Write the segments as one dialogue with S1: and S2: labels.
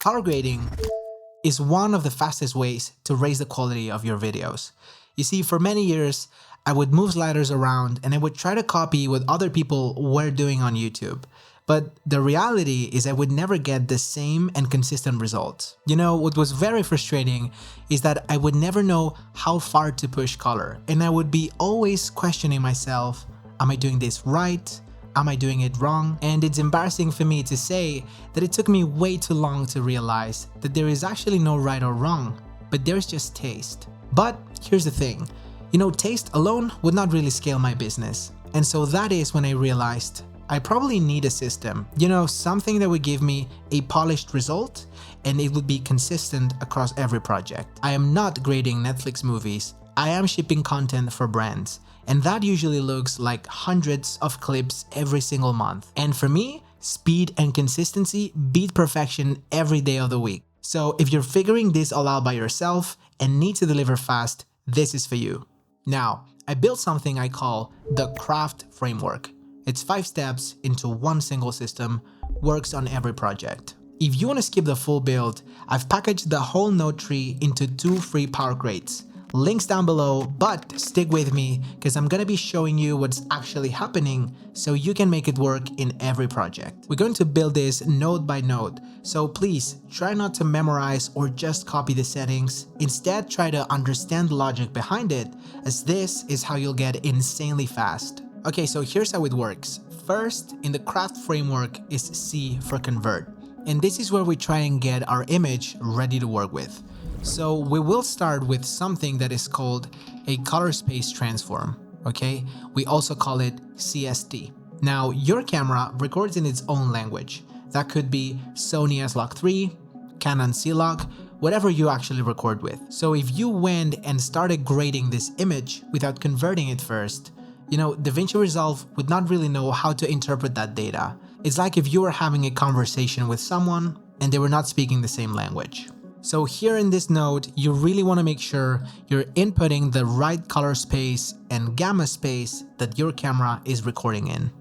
S1: Color grading is one of the fastest ways to raise the quality of your videos. You see, for many years, I would move sliders around and I would try to copy what other people were doing on YouTube. But the reality is I would never get the same and consistent results. You know, what was very frustrating is that I would never know how far to push color, and I would be always questioning myself, am I doing this right? Am I doing it wrong? And it's embarrassing for me to say that it took me way too long to realize that there is actually no right or wrong, but there's just taste. But here's the thing, you know, taste alone would not really scale my business. And so that is when I realized I probably need a system, you know, something that would give me a polished result and it would be consistent across every project. I am not grading Netflix movies, I am shipping content for brands. And that usually looks like hundreds of clips every single month. And for me, speed and consistency beat perfection every day of the week. So if you're figuring this all out by yourself and need to deliver fast, this is for you. Now, I built something I call the C.R.A.F.T framework. It's 5 steps into one single system, works on every project. If you want to skip the full build, I've packaged the whole node tree into 2 free power grades. Links down below, but stick with me because I'm gonna be showing you what's actually happening so you can make it work in every project. We're going to build this node by node, so please try not to memorize or just copy the settings. Instead, try to understand the logic behind it, as this is how you'll get insanely fast. Okay, so here's how it works. First, in the C.R.A.F.T framework is C for convert, and this is where we try and get our image ready to work with. So we will start with something that is called a color space transform, okay? We also call it C.S.T. Now, your camera records in its own language. That could be Sony S-Log 3, Canon C-Log, whatever you actually record with. So if you went and started grading this image without converting it first, you know, DaVinci Resolve would not really know how to interpret that data. It's like if you were having a conversation with someone and they were not speaking the same language. So here in this node, you really want to make sure you're inputting the right color space and gamma space that your camera is recording in.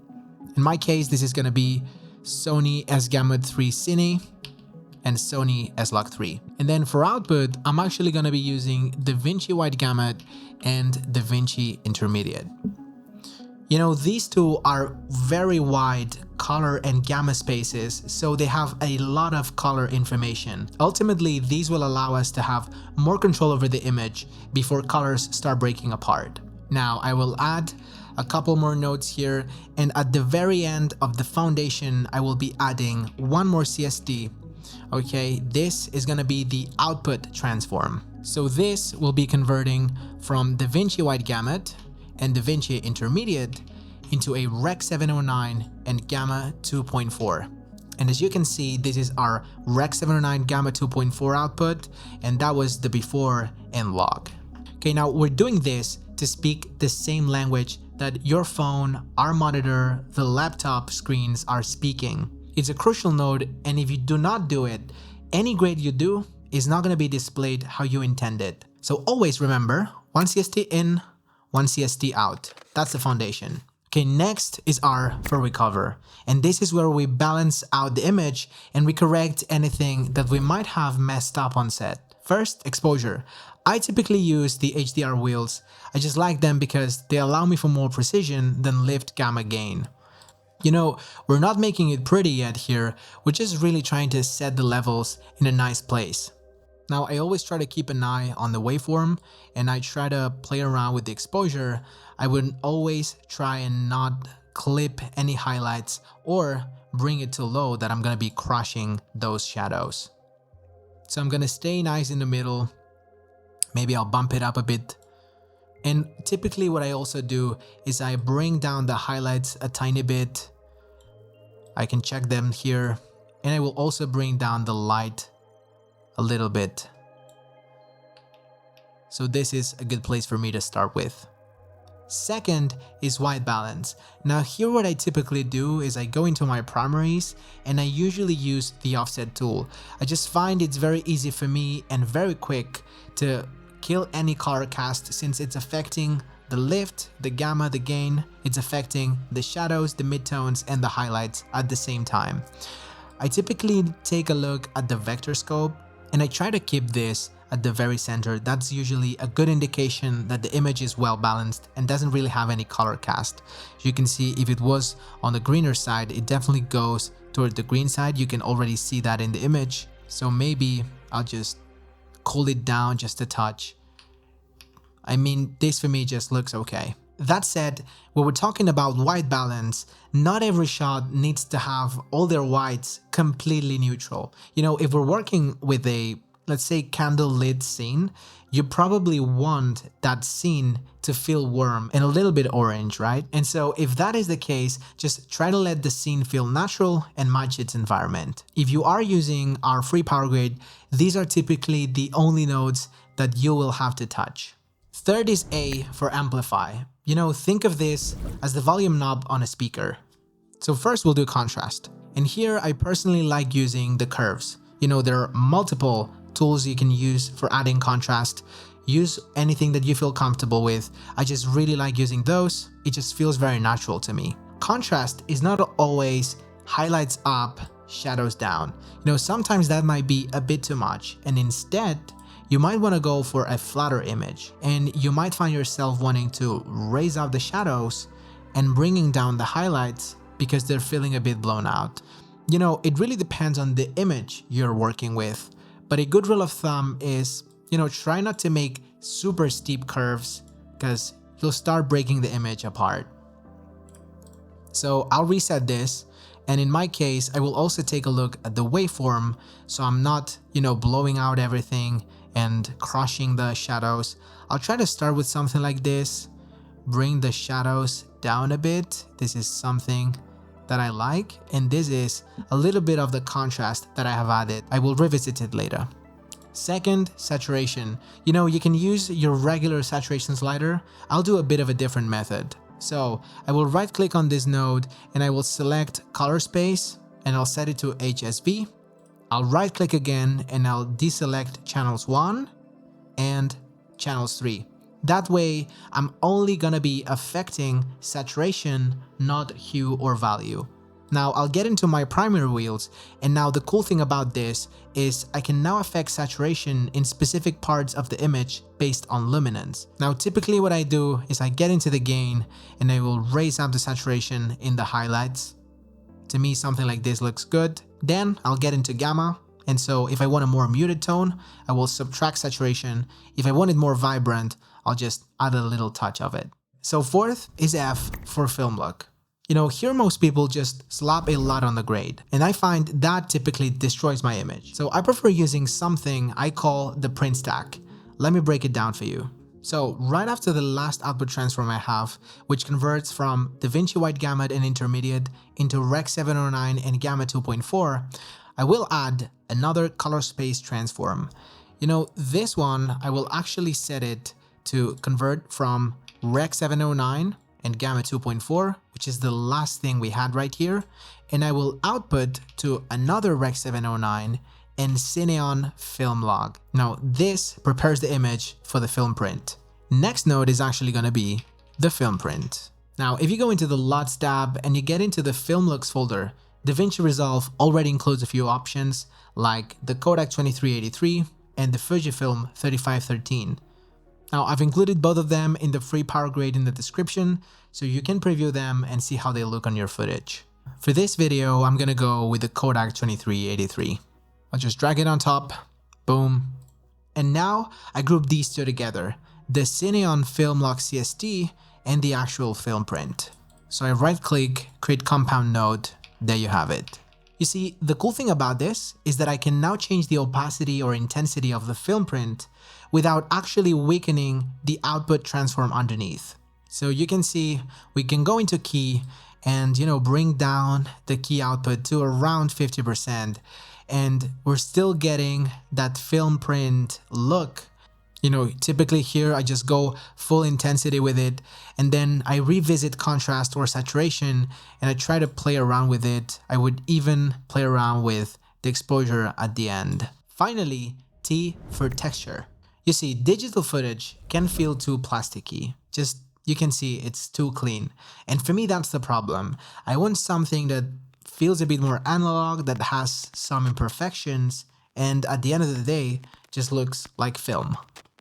S1: In my case, this is going to be Sony S-Gamma 3 Cine and Sony S-Log 3. And then for output, I'm actually going to be using DaVinci Wide Gamut and DaVinci Intermediate. You know, these two are very wide color and gamma spaces, so they have a lot of color information. Ultimately, these will allow us to have more control over the image before colors start breaking apart. Now, I will add a couple more nodes here, and at the very end of the foundation, I will be adding one more CST. Okay, this is gonna be the output transform. So this will be converting from DaVinci Wide Gamut and DaVinci Intermediate into a Rec 709 and Gamma 2.4. And as you can see, this is our Rec 709 Gamma 2.4 output, and that was the before and log. Okay, now we're doing this to speak the same language that your phone, our monitor, the laptop screens are speaking. It's a crucial node, and if you do not do it, any grade you do is not going to be displayed how you intended. So always remember, one CST in, one CST out. That's the foundation. Okay, next is R for recover. And this is where we balance out the image and we correct anything that we might have messed up on set. First, exposure. I typically use the HDR wheels. I just like them because they allow me for more precision than lift gamma gain. You know, we're not making it pretty yet here, we're just really trying to set the levels in a nice place. Now, I always try to keep an eye on the waveform and I try to play around with the exposure. I would always try and not clip any highlights or bring it too low that I'm going to be crushing those shadows. So I'm going to stay nice in the middle. Maybe I'll bump it up a bit. And typically what I also do is I bring down the highlights a tiny bit. I can check them here. And I will also bring down the light a little bit. So this is a good place for me to start with. Second is white balance. Now here what I typically do is I go into my primaries and I usually use the offset tool. I just find it's very easy for me and very quick to kill any color cast since it's affecting the lift, the gamma, the gain. It's affecting the shadows, the midtones, and the highlights at the same time. I typically take a look at the vector scope and I try to keep this at the very center. That's usually a good indication that the image is well balanced and doesn't really have any color cast. You can see if it was on the greener side, it definitely goes toward the green side. You can already see that in the image. So maybe I'll just cool it down just a touch. I mean, this for me just looks okay. That said, when we're talking about white balance, not every shot needs to have all their whites completely neutral. You know, if we're working with a, let's say, candlelit scene, you probably want that scene to feel warm and a little bit orange, right? And so if that is the case, just try to let the scene feel natural and match its environment. If you are using our free power grade, these are typically the only nodes that you will have to touch. Third is A for Amplify. You know, think of this as the volume knob on a speaker. So first we'll do contrast. And here I personally like using the curves. You know, there are multiple tools you can use for adding contrast. Use anything that you feel comfortable with. I just really like using those. It just feels very natural to me. Contrast is not always highlights up, shadows down. You know, sometimes that might be a bit too much, and instead you might want to go for a flatter image, and you might find yourself wanting to raise up the shadows and bringing down the highlights because they're feeling a bit blown out. You know, it really depends on the image you're working with, but a good rule of thumb is, you know, try not to make super steep curves because you'll start breaking the image apart. So I'll reset this, and in my case, I will also take a look at the waveform so I'm not, you know, blowing out everything and crushing the shadows. I'll try to start with something like this, bring the shadows down a bit. This is something that I like, and this is a little bit of the contrast that I have added. I will revisit it later. Second, saturation. You know, you can use your regular saturation slider. I'll do a bit of a different method. So I will right click on this node and I will select color space and I'll set it to HSV. I'll right click again and I'll deselect channels 1 and channels 3. That way I'm only gonna be affecting saturation, not hue or value. Now I'll get into my primary wheels, and now the cool thing about this is I can now affect saturation in specific parts of the image based on luminance. Now typically what I do is I get into the gain and I will raise up the saturation in the highlights. To me, something like this looks good. Then I'll get into gamma, and so if I want a more muted tone, I will subtract saturation. If I want it more vibrant, I'll just add a little touch of it. So fourth is F for film look. You know, here most people just slap a lot on the grade, and I find that typically destroys my image. So I prefer using something I call the print stack. Let me break it down for you. So right after the last output transform I have, which converts from DaVinci Wide Gamut and Intermediate into Rec 709 and Gamma 2.4, I will add another color space transform. You know, this one, I will actually set it to convert from Rec 709 and Gamma 2.4, which is the last thing we had right here, and I will output to another Rec 709 and Cineon film log. Now this prepares the image for the film print. Next node is actually going to be the film print. Now if you go into the LUTs tab and you get into the film looks folder, DaVinci Resolve already includes a few options like the Kodak 2383 and the Fujifilm 3513. Now I've included both of them in the free power grade in the description, so you can preview them and see how they look on your footage. For this video, I'm gonna go with the Kodak 2383. I'll just drag it on top, boom. And now I group these two together, the Cineon Film Lock CST and the actual film print. So I right click, create compound node, there you have it. You see, the cool thing about this is that I can now change the opacity or intensity of the film print without actually weakening the output transform underneath. So you can see we can go into key and, you know, bring down the key output to around 50%, and we're still getting that film print look. You know, typically here I just go full intensity with it, and then I revisit contrast or saturation and I try to play around with it. I would even play around with the exposure at the end. Finally, T for texture. You see, digital footage can feel too plasticky. Just, you can see it's too clean. And for me, that's the problem. I want something that feels a bit more analog, that has some imperfections, and at the end of the day, just looks like film.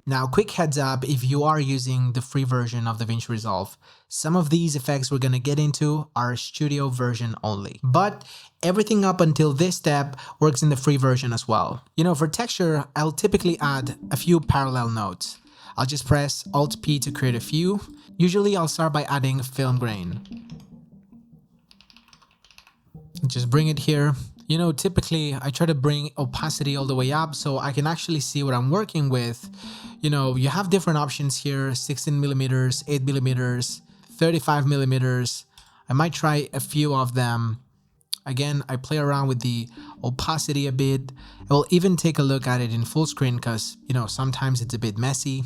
S1: Now, quick heads up, if you are using the free version of DaVinci Resolve, some of these effects we're going to get into are studio version only. But everything up until this step works in the free version as well. For texture, I'll typically add a few parallel nodes. I'll just press Alt-P to create a few. Usually I'll start by adding film grain. Just bring it here. Typically I try to bring opacity all the way up so I can actually see what I'm working with. You have different options here, 16 millimeters, 8 millimeters, 35 millimeters. I might try a few of them. Again, I play around with the opacity a bit. I will even take a look at it in full screen because, sometimes it's a bit messy.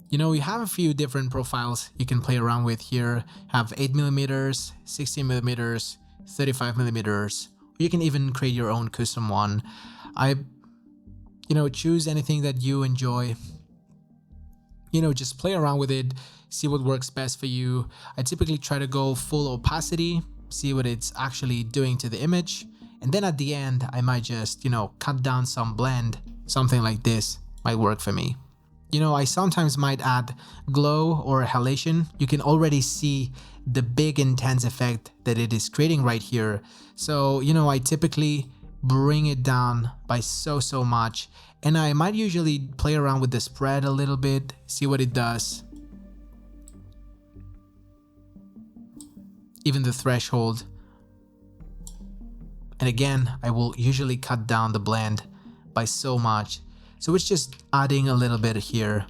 S1: You have a few different profiles you can play around with here. Have 8 millimeters, 16 millimeters, 35 millimeters. You can even create your own custom one. Choose anything that you enjoy. Just play around with it, see what works best for you. I typically try to go full opacity, see what it's actually doing to the image. And then at the end, I might just, cut down some blend. Something like this might work for me. I sometimes might add glow or halation. You can already see the big intense effect that it is creating right here. So, I typically bring it down by so much, and I might usually play around with the spread a little bit, see what it does. Even the threshold. And again, I will usually cut down the blend by so much. So it's just adding a little bit here.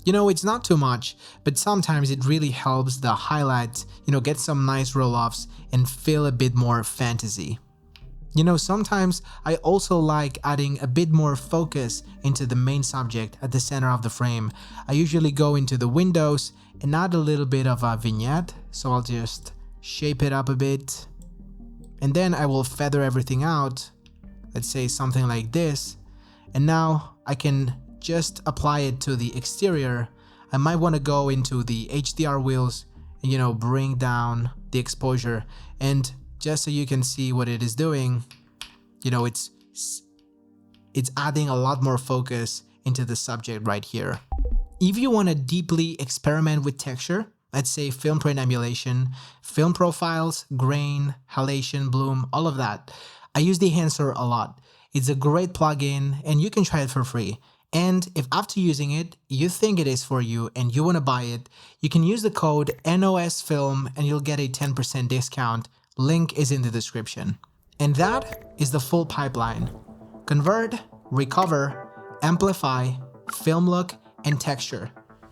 S1: It's not too much, but sometimes it really helps the highlights, get some nice roll-offs and feel a bit more fantasy. Sometimes I also like adding a bit more focus into the main subject at the center of the frame. I usually go into the windows and add a little bit of a vignette. So I'll just shape it up a bit. And then I will feather everything out. Let's say something like this. And now I can just apply it to the exterior. I might want to go into the HDR wheels and, bring down the exposure. And just so you can see what it is doing, it's adding a lot more focus into the subject right here. If you want to deeply experiment with texture, let's say film grain emulation, film profiles, grain, halation, bloom, all of that, I use Dehancer a lot. It's a great plugin and you can try it for free. And if after using it, you think it is for you and you want to buy it, you can use the code NOSFILM and you'll get a 10% discount. Link is in the description. And that is the full pipeline. Convert, recover, amplify, film look, and texture.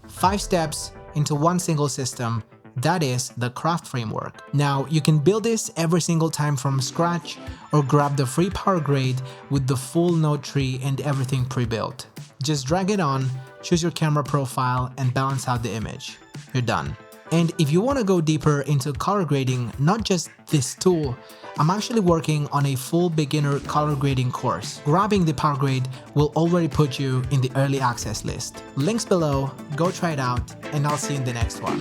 S1: 5 steps into one single system. That is the C.R.A.F.T framework. Now, you can build this every single time from scratch or grab the free power grade with the full node tree and everything pre-built. Just drag it on, choose your camera profile, and balance out the image. You're done. And if you want to go deeper into color grading, not just this tool, I'm actually working on a full beginner color grading course. Grabbing the power grade will already put you in the early access list. Links below, go try it out, and I'll see you in the next one.